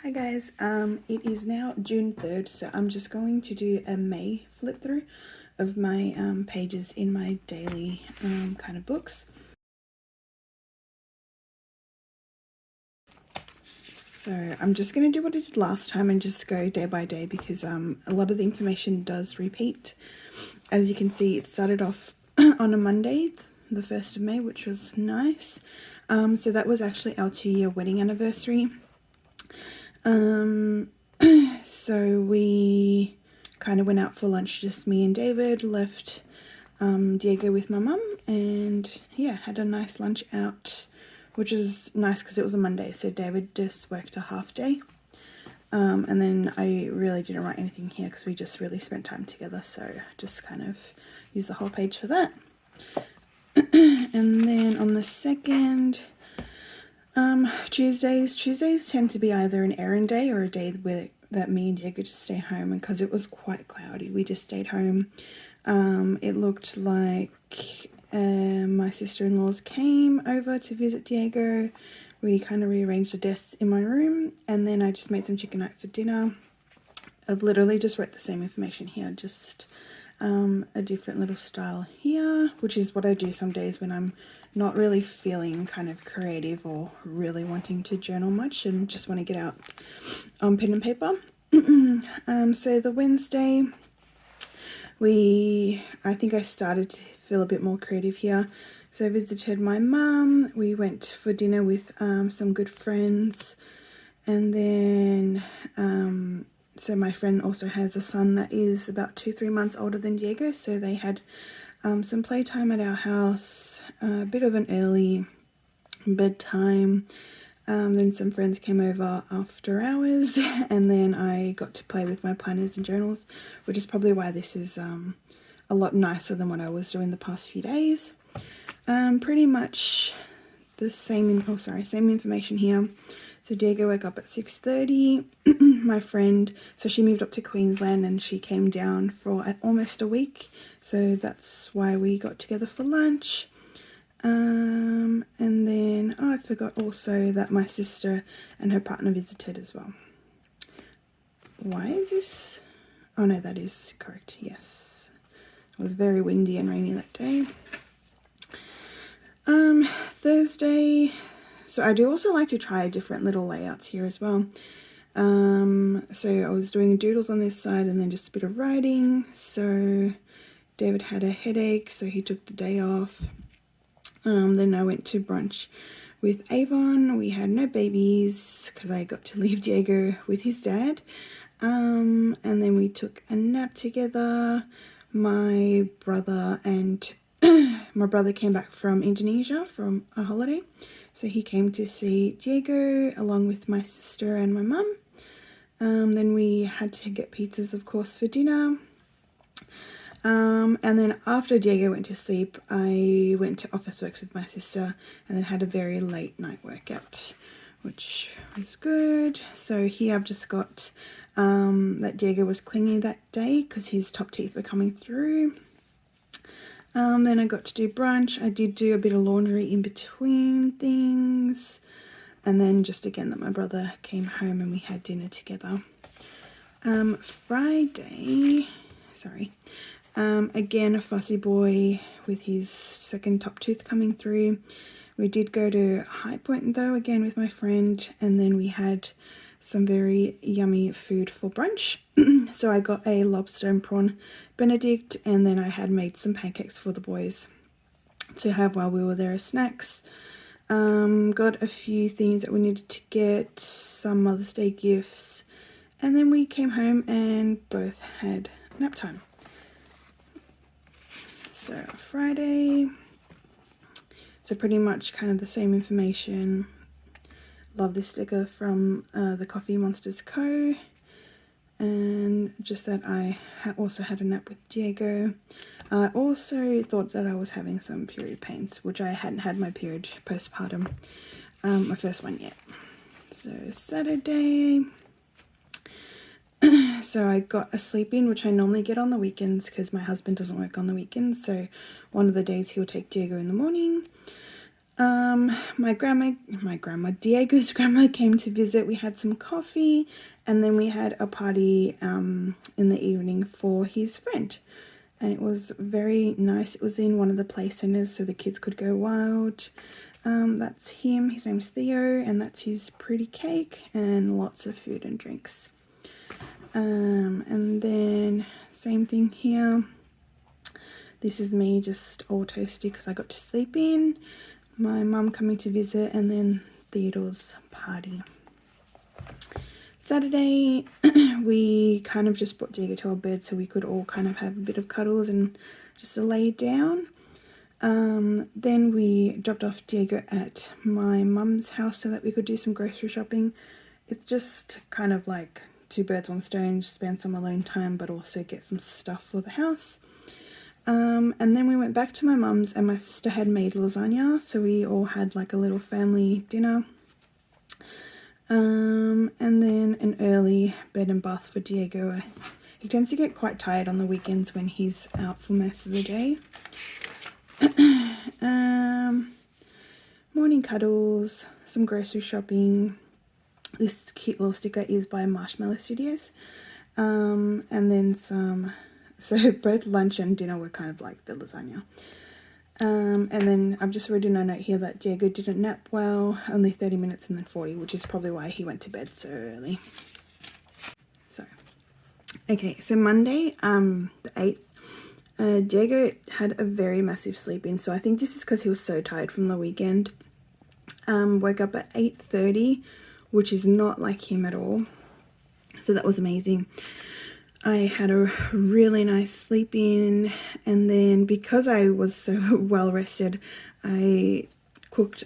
Hi guys, it is now June 3rd, so I'm just going to do a May flip through of my pages in my daily kind of books. So I'm just going to do what I did last time and just go day by day because a lot of the information does repeat. As you can see, it started off on a Monday, the 1st of May, which was nice. So that was actually our 2-year wedding anniversary. So we kind of went out for lunch, just me and David, left Diego with my mum, and yeah, had a nice lunch out, which was nice because it was a Monday, so David just worked a half day. And then I really didn't write anything here because we just really spent time together, so just kind of used the whole page for that. And then on the 2nd, Tuesdays tend to be either an errand day or a day where that me and Diego just stay home, and because it was quite cloudy, we just stayed home. It looked like my sister-in-laws came over to visit Diego. We kind of rearranged the desks in my room, and then I just made some chicken nugget for dinner. I've literally just wrote the same information here, just a different little style here, which is what I do some days when I'm not really feeling kind of creative or really wanting to journal much and just want to get out on pen and paper. So the Wednesday, I think I started to feel a bit more creative here. So I visited my mum, we went for dinner with some good friends, and then so my friend also has a son that is about 2-3 months older than Diego, so they had some playtime at our house, a bit of an early bedtime. Then some friends came over after hours, and then I got to play with my planners and journals, which is probably why this is a lot nicer than what I was doing the past few days. Pretty much the same information here. So Diego woke up at 6:30. My friend, so she moved up to Queensland and she came down for almost a week. So that's why we got together for lunch. And then I forgot also that my sister and her partner visited as well. Why is this? Oh no, that is correct. Yes. It was very windy and rainy that day. Thursday. So I do also like to try different little layouts here as well. So I was doing doodles on this side and then just a bit of writing. So David had a headache, so he took the day off. Then I went to brunch with Avon. We had no babies because I got to leave Diego with his dad. And then we took a nap together. My brother came back from Indonesia from a holiday. So he came to see Diego along with my sister and my mum. Then we had to get pizzas, of course, for dinner. And then after Diego went to sleep, I went to Officeworks with my sister and then had a very late night workout, which was good. So here I've just got that Diego was clingy that day because his top teeth were coming through. Then I got to do brunch. I did do a bit of laundry in between things. And then just again that my brother came home and we had dinner together. Friday, again, a fussy boy with his second top tooth coming through. We did go to High Point though, again with my friend, and then we had some very yummy food for brunch. So I got a lobster and prawn benedict, and then I had made some pancakes for the boys to have while we were there as snacks. Got a few things that we needed to get, some Mother's Day gifts, and then we came home and both had nap time. So Friday, so pretty much kind of the same information. Love this sticker from the Coffee Monsters Co. And just that I also had a nap with Diego. I also thought that I was having some period pains, which I hadn't had my period postpartum, my first one yet. So Saturday, so I got a sleep in, which I normally get on the weekends because my husband doesn't work on the weekends. So one of the days he'll take Diego in the morning. Diego's grandma came to visit. We had some coffee, and then we had a party in the evening for his friend. And it was very nice. It was in one of the play centres so the kids could go wild. That's him. His name's Theo, and that's his pretty cake and lots of food and drinks. And then same thing here. This is me just all toasty because I got to sleep in. My mum coming to visit, and then Theodore's party. Saturday, we kind of just brought Diego to our bed so we could all kind of have a bit of cuddles and just lay down. Then we dropped off Diego at my mum's house so that we could do some grocery shopping. It's just kind of like 2 birds, 1 stone, spend some alone time but also get some stuff for the house. And then we went back to my mum's, and my sister had made lasagna, so we all had like a little family dinner. And then an early bed and bath for Diego. He tends to get quite tired on the weekends when he's out for most of the day. Morning cuddles, some grocery shopping. This cute little sticker is by Marshmallow Studios. And then some, so both lunch and dinner were kind of like the lasagna. And then I've just written a note here that Diego didn't nap well, only 30 minutes and then 40, which is probably why he went to bed so early. So, okay, so Monday, the 8th, Diego had a very massive sleep in, so I think this is because he was so tired from the weekend. Woke up at 8:30, which is not like him at all, so that was amazing. I had a really nice sleep in, and then because I was so well rested, I cooked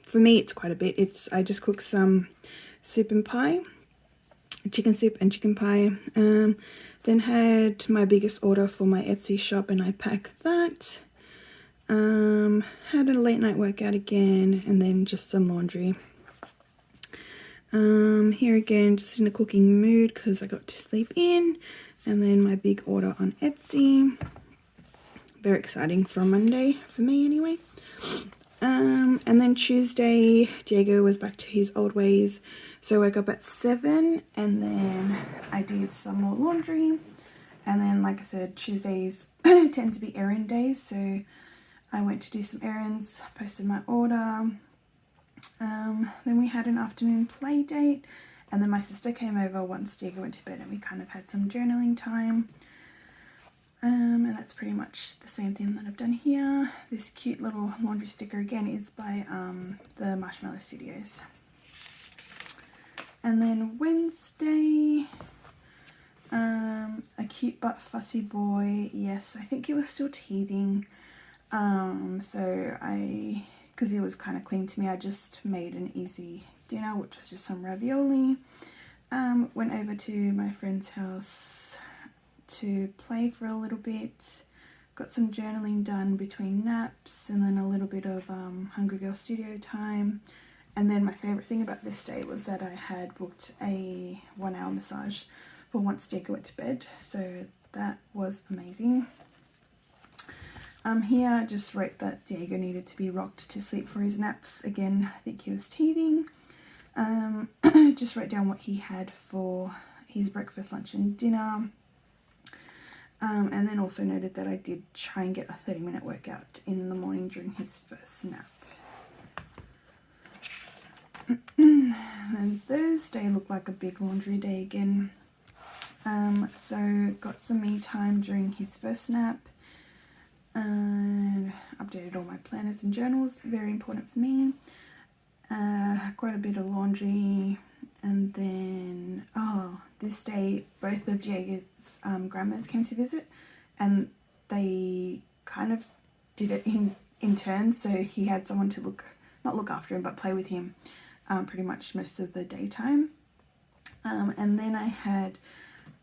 for me it's quite a bit. I just cooked some soup and pie, chicken soup and chicken pie. Then had my biggest order for my Etsy shop and I packed that. Had a late night workout again, and then just some laundry. Here again, just in a cooking mood because I got to sleep in, and then my big order on Etsy. Very exciting for a Monday, for me anyway. And then Tuesday, Diego was back to his old ways, so I woke up at 7, and then I did some more laundry, and then like I said, Tuesdays tend to be errand days, so I went to do some errands, posted my order. Then we had an afternoon play date, and then my sister came over once Diego went to bed, and we kind of had some journaling time. And that's pretty much the same thing that I've done here. This cute little laundry sticker again is by the Marshmallow Studios. And then Wednesday, a cute but fussy boy. Yes, I think he was still teething. Because he was kind of clean to me, I just made an easy dinner, which was just some ravioli. Went over to my friend's house to play for a little bit. Got some journaling done between naps, and then a little bit of Hungry Girl studio time. And then my favourite thing about this day was that I had booked a 1-hour massage for once Diego went to bed, so that was amazing. Here I just wrote that Diego needed to be rocked to sleep for his naps. Again, I think he was teething. Just wrote down what he had for his breakfast, lunch and dinner. And then also noted that I did try and get a 30-minute workout in the morning during his first nap. And Thursday looked like a big laundry day again. So got some me time during his first nap. And updated all my planners and journals, very important for me. Quite a bit of laundry, and then this day both of Diego's grandmas came to visit, and they kind of did it in turns, so he had someone to not look after him but play with him pretty much most of the daytime. And then I had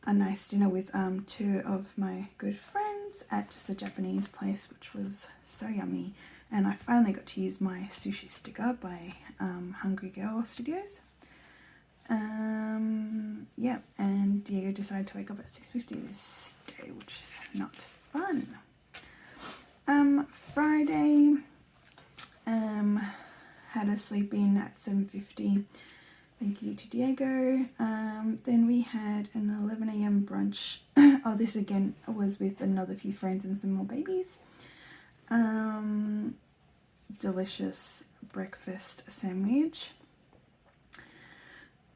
a nice dinner with 2 of my good friends at just a Japanese place, which was so yummy. And I finally got to use my sushi sticker by Hungry Girl Studios. Yeah, and Diego decided to wake up at 6:50 this day, which is not fun. Friday, Had a sleep in at 7:50. Thank you to Diego. Then we had an 11 a.m. brunch. Oh, this again was with another few friends and some more babies. Delicious breakfast sandwich.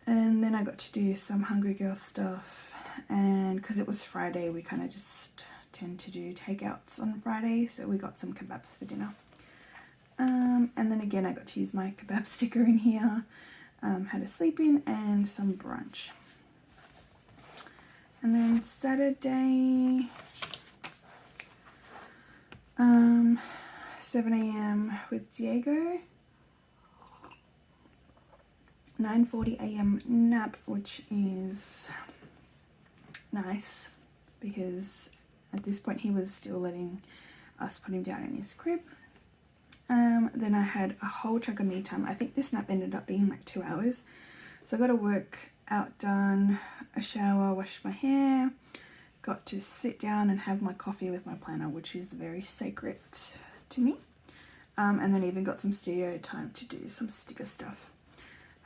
And then I got to do some Hungry Girl stuff. And because it was Friday, we kind of just tend to do takeouts on Friday. So we got some kebabs for dinner. And then again, I got to use my kebab sticker in here. Had a sleep in and some brunch. And then Saturday, 7 a.m. with Diego. 9:40 a.m. nap, which is nice because at this point he was still letting us put him down in his crib. Then I had a whole chunk of me time. I think this nap ended up being like 2 hours. So I got a workout done, a shower, washed my hair, got to sit down and have my coffee with my planner, which is very sacred to me. And then even got some studio time to do some sticker stuff.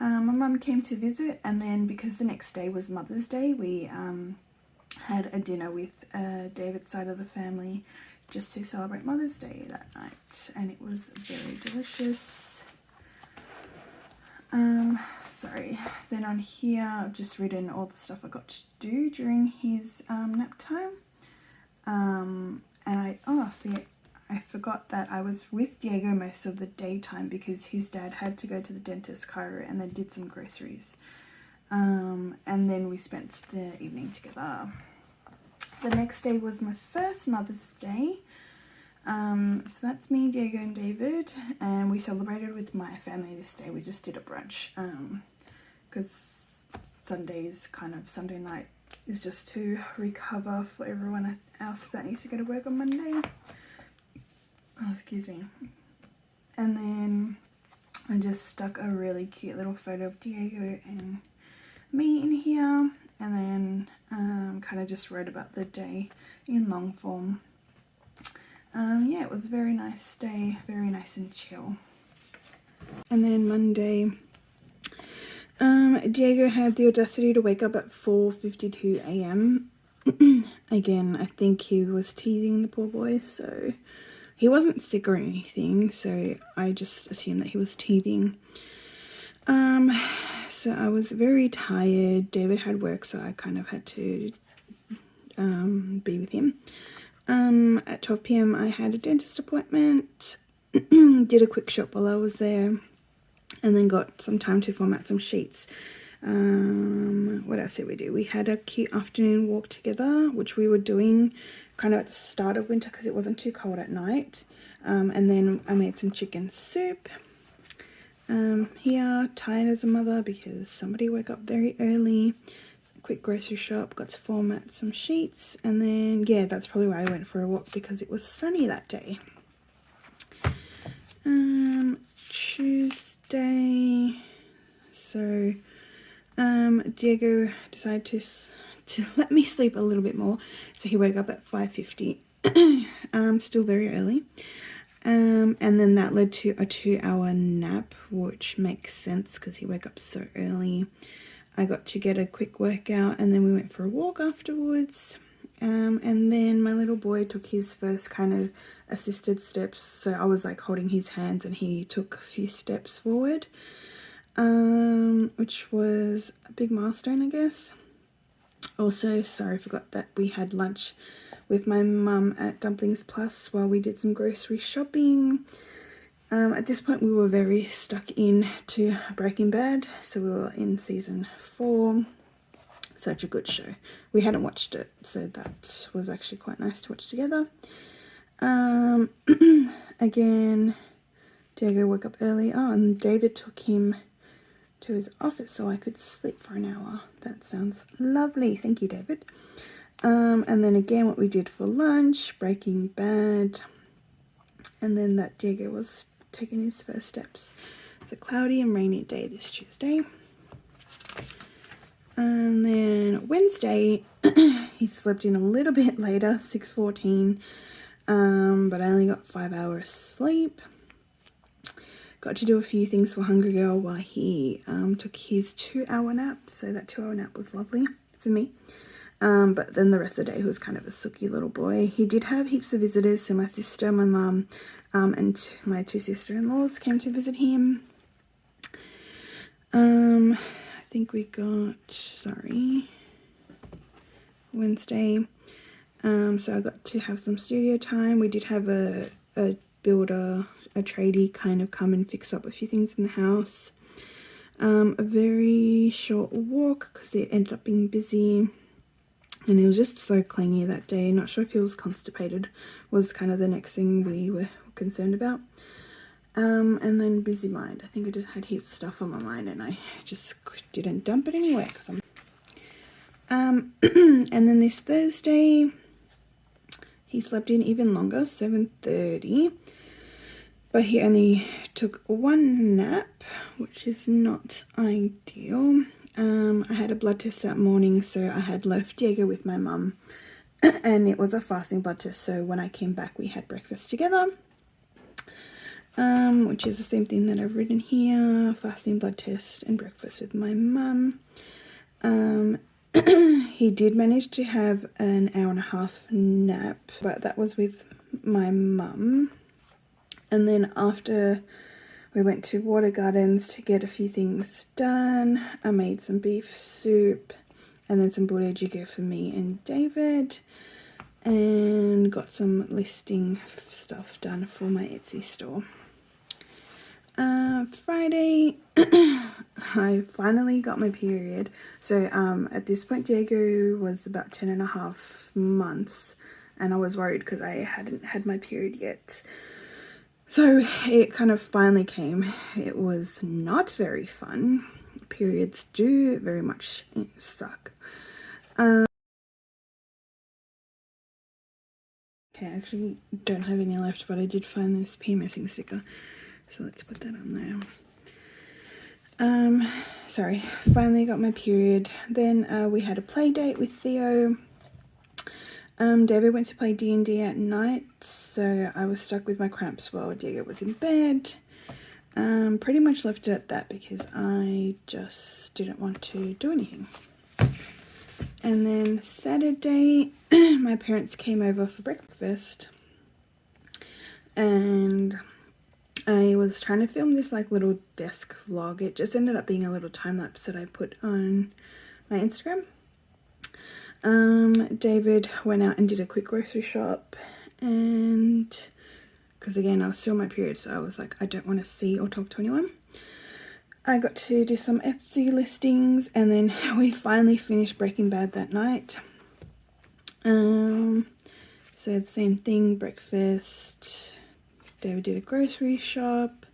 My mum came to visit, and then because the next day was Mother's Day, we had a dinner with David's side of the family just to celebrate Mother's Day that night, and it was very delicious. Sorry, then on here I've just written all the stuff I got to do during his nap time. And I forgot that I was with Diego most of the daytime because his dad had to go to the dentist, chiro, and then did some groceries. And then we spent the evening together. The next day was my first Mother's Day. So that's me, Diego and David, and we celebrated with my family this day. We just did a brunch because Sunday night is just to recover for everyone else that needs to go to work on Monday. Oh, excuse me. And then I just stuck a really cute little photo of Diego and me in here, and then kind of just wrote about the day in long form. Yeah, it was a very nice day, very nice and chill. And then Monday, Diego had the audacity to wake up at 4:52 a.m. Again, I think he was teasing the poor boy, so he wasn't sick or anything, so I just assumed that he was teething. So I was very tired. David had work, so I kind of had to be with him. At 12 p.m. I had a dentist appointment, did a quick shop while I was there, and then got some time to format some sheets. What else did we do? We had a cute afternoon walk together, which we were doing kind of at the start of winter because it wasn't too cold at night. And then I made some chicken soup. Here, tired as a mother because somebody woke up very early. Quick grocery shop, got to format some sheets, and then yeah, that's probably why I went for a walk, because it was sunny that day. Tuesday, so Diego decided to let me sleep a little bit more, so he woke up at 5:50. Still very early. And then that led to a 2-hour nap, which makes sense because he woke up so early. I got to get a quick workout, and then we went for a walk afterwards. And then my little boy took his first kind of assisted steps. So I was like holding his hands and he took a few steps forward, which was a big milestone, I guess. Also, sorry, I forgot that we had lunch with my mum at Dumplings Plus while we did some grocery shopping. At this point, we were very stuck into Breaking Bad, so we were in season 4. Such a good show. We hadn't watched it, so that was actually quite nice to watch together. Again, Diego woke up early. Oh, and David took him to his office so I could sleep for an hour. That sounds lovely. Thank you, David. And then again, what we did for lunch, Breaking Bad. And then that Diego was taking his first steps. It's a cloudy and rainy day this Tuesday. And then Wednesday, he slept in a little bit later, 6:14, but I only got 5 hours sleep. got to do a few things for Hungry Girl while he took his 2-hour nap. So that 2-hour nap was lovely for me. But then the rest of the day he was kind of a sooky little boy. He did have heaps of visitors. So my sister, my mum, and my 2 sister-in-laws came to visit him. I think we got, Wednesday. So I got to have some studio time. We did have a builder, a tradie kind of come and fix up a few things in the house. A very short walk because it ended up being busy. And he was just so clingy that day. Not sure if he was constipated, was kind of the next thing we were concerned about. And then busy mind. I think I just had heaps of stuff on my mind and I just didn't dump it anywhere because I'm... and then this Thursday, he slept in even longer, 7:30. But he only took 1 nap, which is not ideal. I had a blood test that morning, so I had left Diego with my mum. And it was a fasting blood test, so when I came back we had breakfast together. Which is the same thing that I've written here, fasting blood test and breakfast with my mum. He did manage to have an 1.5-hour nap, but that was with my mum. And then after we went to Water Gardens to get a few things done, I made some beef soup and then some butter jjigae for me and David, and got some listing stuff done for my Etsy store. Friday, I finally got my period. So at this point Diego was about 10.5 months and I was worried because I hadn't had my period yet. So it kind of finally came. It was not very fun. Periods do very much suck. Okay, I actually don't have any left, but I did find this PMSing sticker. So let's put that on there. Finally got my period. Then we had a play date with Theo. David went to play D&D at night, so I was stuck with my cramps while Diego was in bed. Pretty much left it at that because I just didn't want to do anything. And then Saturday, my parents came over for breakfast, and I was trying to film this like little desk vlog. It just ended up being a little time lapse that I put on my Instagram. David went out and did a quick grocery shop, and because again I was still on my period, so I was like, I don't want to see or talk to anyone. I got to do some Etsy listings, and then we finally finished Breaking Bad that night. So the same thing, breakfast, David did a grocery shop,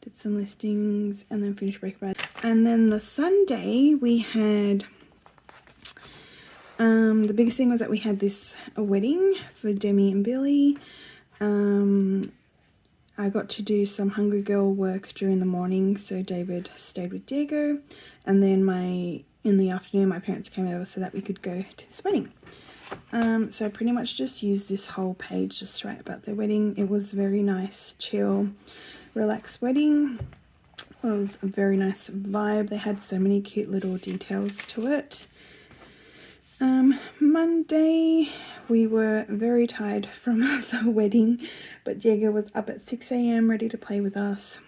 did some listings, and then finished Breaking Bad. And then the Sunday we had... the biggest thing was that we had a wedding for Demi and Billy. I got to do some Hungry Girl work during the morning, so David stayed with Diego, and then in the afternoon my parents came over so that we could go to this wedding. So I pretty much just used this whole page just to write about their wedding. It was a very nice, chill, relaxed wedding. It was a very nice vibe. They had so many cute little details to it. Monday, we were very tired from the wedding, but Diego was up at 6 AM ready to play with us.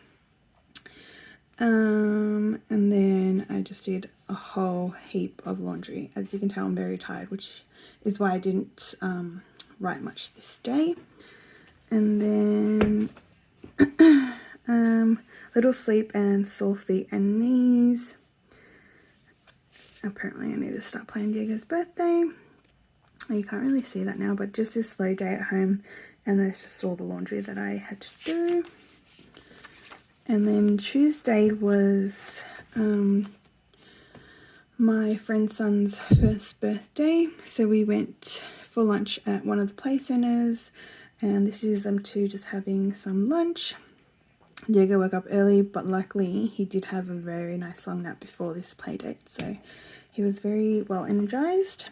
And then I just did a whole heap of laundry. As you can tell, I'm very tired, which is why I didn't write much this day. And then little sleep and sore feet and knees. Apparently I need to start planning Diego's birthday. You can't really see that now, but just this slow day at home, and there's just all the laundry that I had to do. And then Tuesday was my friend's son's first birthday, so we went for lunch at one of the play centres, and this is them two just having some lunch. Diego woke up early, but luckily he did have a very nice long nap before this play date, so he was very well energized.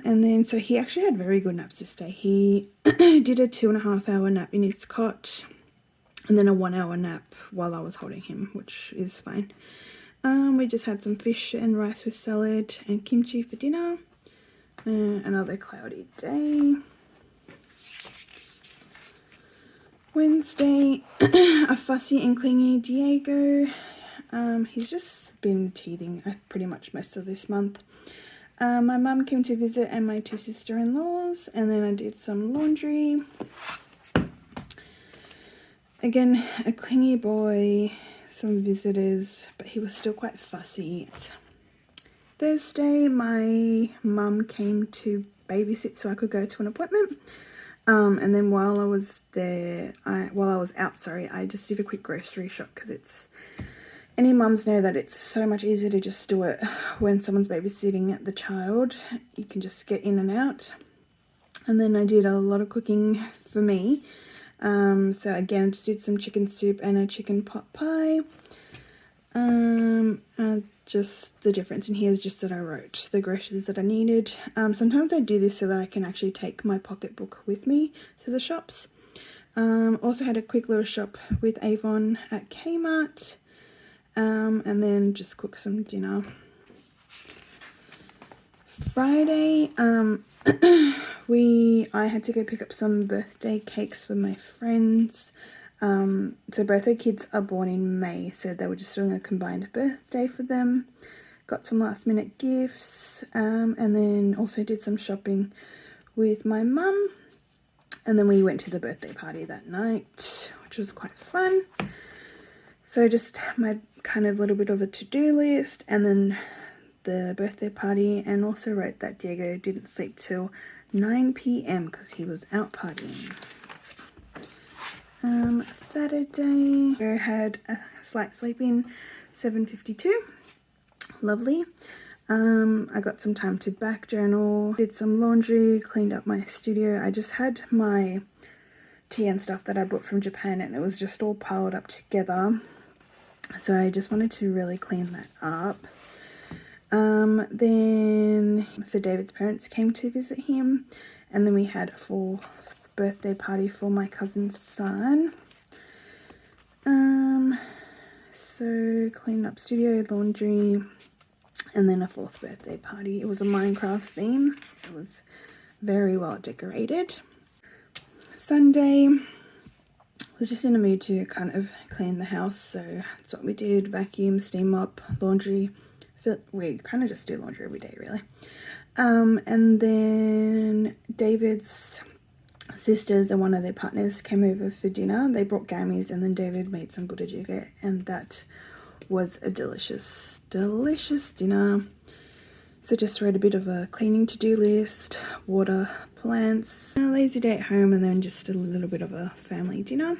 And then so he actually had very good naps this day. He did a 2.5-hour nap in his cot, and then a 1 hour nap while I was holding him, which is fine. We just had some fish and rice with salad and kimchi for dinner. Another cloudy day. Wednesday, a fussy and clingy Diego. He's just been teething pretty much most of this month. My mum came to visit and my 2 sister-in-laws, and then I did some laundry. Again, a clingy boy, some visitors, but he was still quite fussy. Thursday, my mum came to babysit so I could go to an appointment. And then while I was out, I just did a quick grocery shop, because any mums know that it's so much easier to just do it when someone's babysitting the child. You can just get in and out. And then I did a lot of cooking for me. So again, I just did some chicken soup and a chicken pot pie. Just the difference in here is just that I wrote the groceries that I needed. Sometimes I do this so that I can actually take my pocketbook with me to the shops. Also had a quick little shop with Avon at Kmart. And then just cook some dinner. Friday, I had to go pick up some birthday cakes for my friends. So both their kids are born in May, so they were just doing a combined birthday for them. Got some last minute gifts, and then also did some shopping with my mum. And then we went to the birthday party that night, which was quite fun. So just my kind of little bit of a to-do list, and then the birthday party, and also wrote that Diego didn't sleep till 9 p.m. because he was out partying. Saturday, I had a slight sleep in, 7:52. Lovely. I got some time to back journal, did some laundry, cleaned up my studio. I just had my tea and stuff that I brought from Japan, and it was just all piled up together. So I just wanted to really clean that up. So David's parents came to visit him, and then we had a 4th birthday party for my cousin's son. So cleaned up studio, laundry, and then a 4th birthday party. It was a Minecraft theme. It was very well decorated. Sunday, was just in a mood to kind of clean the house, so that's what we did. Vacuum, steam mop, laundry. We kind of just do laundry every day, really. And then David's sisters and one of their partners came over for dinner. They brought gammies, and then David made some butter jjigae, and that was a delicious dinner. So just wrote a bit of a cleaning to-do list, water plants, a lazy day at home, and then just a little bit of a family dinner.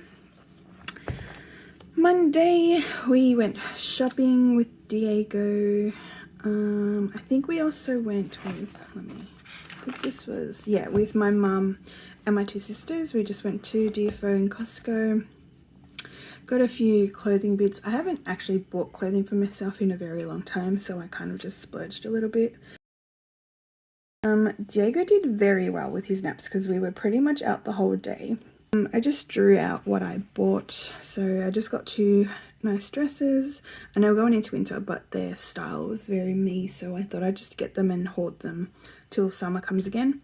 Monday, we went shopping with Diego. I think we also went with my mum and my 2 sisters. We just went to DFO and Costco. Got a few clothing bits. I haven't actually bought clothing for myself in a very long time, so I kind of just splurged a little bit. Diego did very well with his naps because we were pretty much out the whole day. I just drew out what I bought. So I just got 2 nice dresses. I know we're going into winter, but their style was very me, so I thought I'd just get them and hoard them till summer comes again.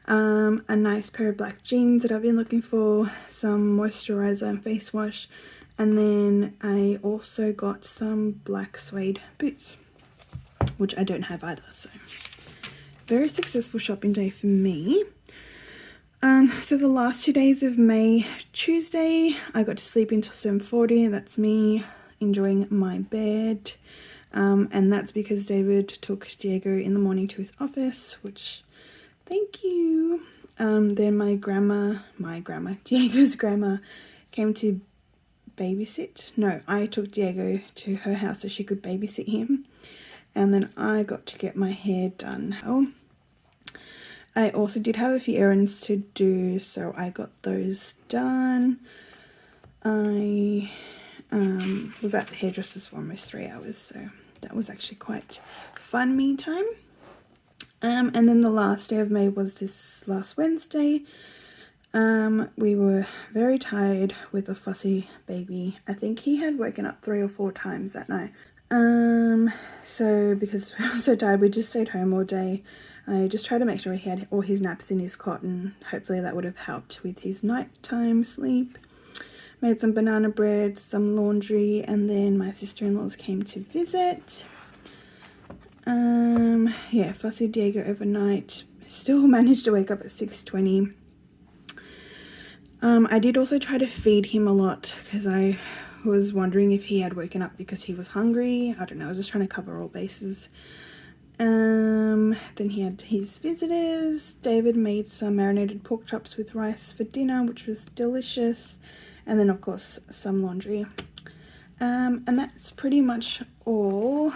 A nice pair of black jeans that I've been looking for, some moisturizer and face wash, and then I also got some black suede boots, which I don't have either, so very successful shopping day for me. So the last 2 days of May, Tuesday, I got to sleep until 7:40. That's me enjoying my bed. And that's because David took Diego in the morning to his office, which, thank you. Then Diego's grandma came to babysit. No, I took Diego to her house so she could babysit him. And then I got to get my hair done. I also did have a few errands to do, so I got those done. I was at the hairdresser's for almost 3 hours, so that was actually quite fun me time. And then the last day of May was this last Wednesday. We were very tired with a fussy baby. I think he had woken up 3 or 4 times that night. So because we were so tired, we just stayed home all day. I just tried to make sure he had all his naps in his cot, and hopefully that would have helped with his nighttime sleep. Made some banana bread, some laundry, and then my sister-in-laws came to visit. Yeah, fussy Diego overnight. Still managed to wake up at 6:20. I did also try to feed him a lot because I was wondering if he had woken up because he was hungry. I don't know, I was just trying to cover all bases. Then he had his visitors. David made some marinated pork chops with rice for dinner, which was delicious. And then, of course, some laundry. And that's pretty much all.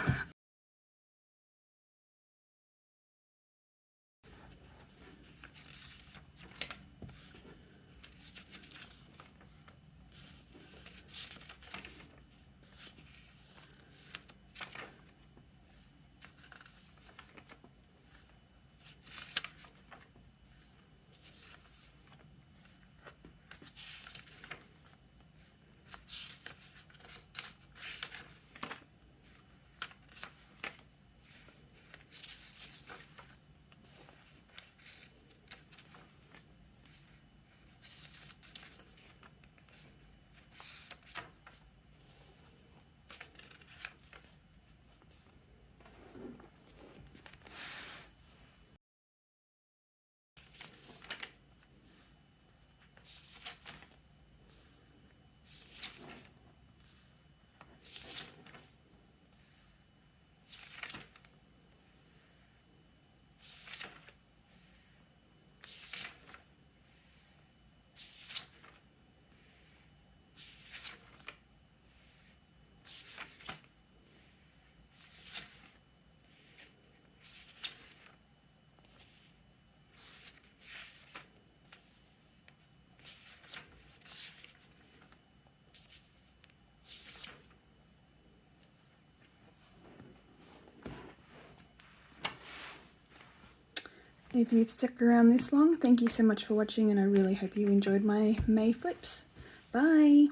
If you've stuck around this long, thank you so much for watching, and I really hope you enjoyed my May flips. Bye!